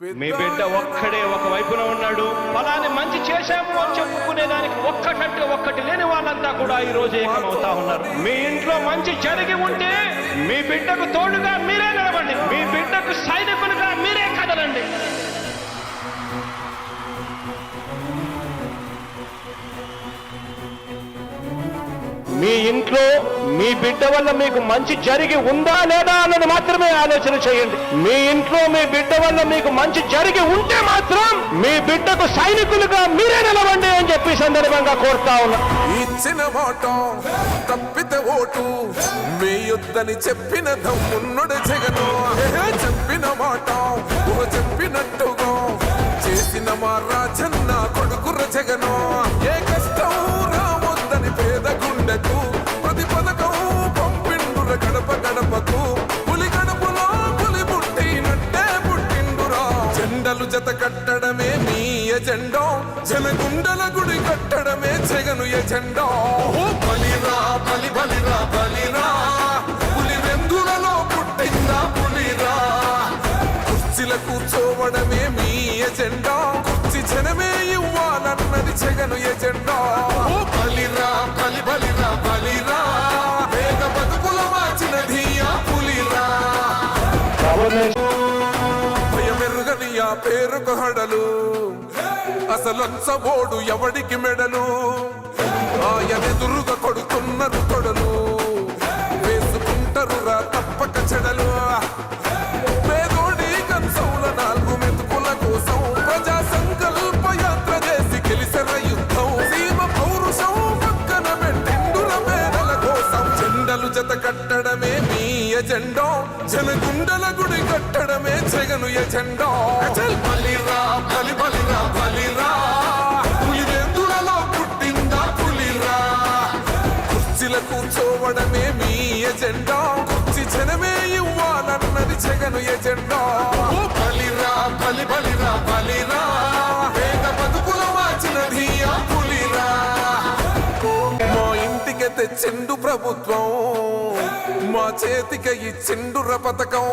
మీ బిడ్డ ఒక్కడే ఒక వైపున ఉన్నాడు. ఫలాన్ని మంచి చేశాము అని చెప్పుకునేదానికి ఒక్కటంటే ఒక్కటి లేని వాళ్ళంతా కూడా ఈ రోజు ఏకమవుతా ఉన్నారు. మీ ఇంట్లో మంచి జరిగి ఉంటే మీ బిడ్డకు తోడుగా మీరే నిలబండి, మీ బిడ్డకు సైనికులుగా మీరే కదలండి. మీ ఇంట్లో మీ బిడ్డ వల్ల మీకు మంచి జరిగి ఉందా లేదా అన్నది మాత్రమే ఆలోచన చేయండి. మీ ఇంట్లో మీ బిడ్డ వల్ల మీకు మంచి జరిగి ఉంటే మాత్రం మీ బిడ్డకు సైనికులుగా మీరే నిలవండి అని చెప్పి సందర్భంగా కోరుతా ఉన్నా. ఇచ్చిన మాట తప్పితే ఓటు మీ యుద్ధని చెప్పిన దమ్మున్నడు జగను. చెప్పిన మాట చెప్పినట్టుగా చేసిన మా రాజన్న కొడుకుర జగను. ఏ కష్టం రావద్దని పేద గుండెకు ప్రతి పథకం పంపిండుర గడప గడపకు. పులి గడపలో పులి పుట్టినట్టే పుట్టిండురా. జెండలు జత కట్టడమే మీ ఎజెండా, జనగుండల గుడి కట్టడమే జగను ఎజెండా. బలిరా బలి బలిరా బలిరా, పులి వెందులలో పుట్టిందా పులిరా. కుర్చీల కూర్చోవడమే మీ ఎజెండా, కుర్చీ జనమే ఇవ్వాలన్నది జగను ఎజెండా. బలిరా బలి బలిరా బలిరా, వేగ బతుకుల మార్చినది ఆ పులిరా. భయమెరుగని ఆ పేరుకు హడలు, అసలంచబోడు ఎవడికి మెడలు. ఆయనెదురుగా కొడుతున్నారు కొడలు, వేసుకుంటారు రా తప్పక చెడలు. పేదోడి కంచౌల 4 మెతుకుల కోసం ప్రజా సంకల్ప యాత్ర చేసి గెలిసిన యుద్ధం. సీమ పౌరుషం పక్కన పెట్టిండుల పేదల కోసం. జెండలు జత కట్టడమే మీ ఎజెండా, జనగుండల గుడి కట్టడమే జగను ఎజెండా. బలిరా బలి బలిరా బలిరా, పులి వెందులలో పుట్టిందా పులిరా. కుర్చీల కూర్చోవడమే మీ ఎజెండా, కుర్చీ జనమే ఇవ్వాలన్నది జగను ఎజెండా. బలిరా బలి బలిరా బలిరా, వేగ బతుకుల మార్చినది ఆ పులిరా. మా ఇంటికి తెచ్చిండు ప్రభుత్వం, మా చేతికి ఇచ్చిండుర పథకం.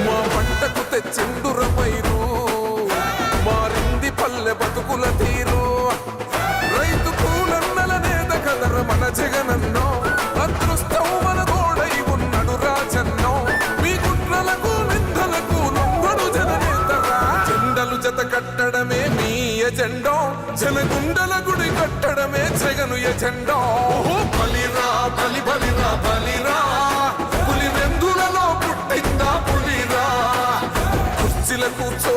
మా పంటకు తెచ్చిండుర పైరు, మారింది పల్లె బతుకుల తీరు. రైతు కూలన్నల నేత కదర మన జగనన్నో, అదృష్టం మన తోడై ఉన్నడు రాజన్నో. మీ కుట్రలకు నిందలకు లొంగడు జననేతరా. జెండలు జత కట్టడమే మీ ఎజెండా, జనగుండల గుడి కట్టడమే జగను ఎజెండా. బలిరా బలి బలిరా బలిరా, పులి వెందులలో పుట్టిందా పులిరా. కుర్చీల కూర్చో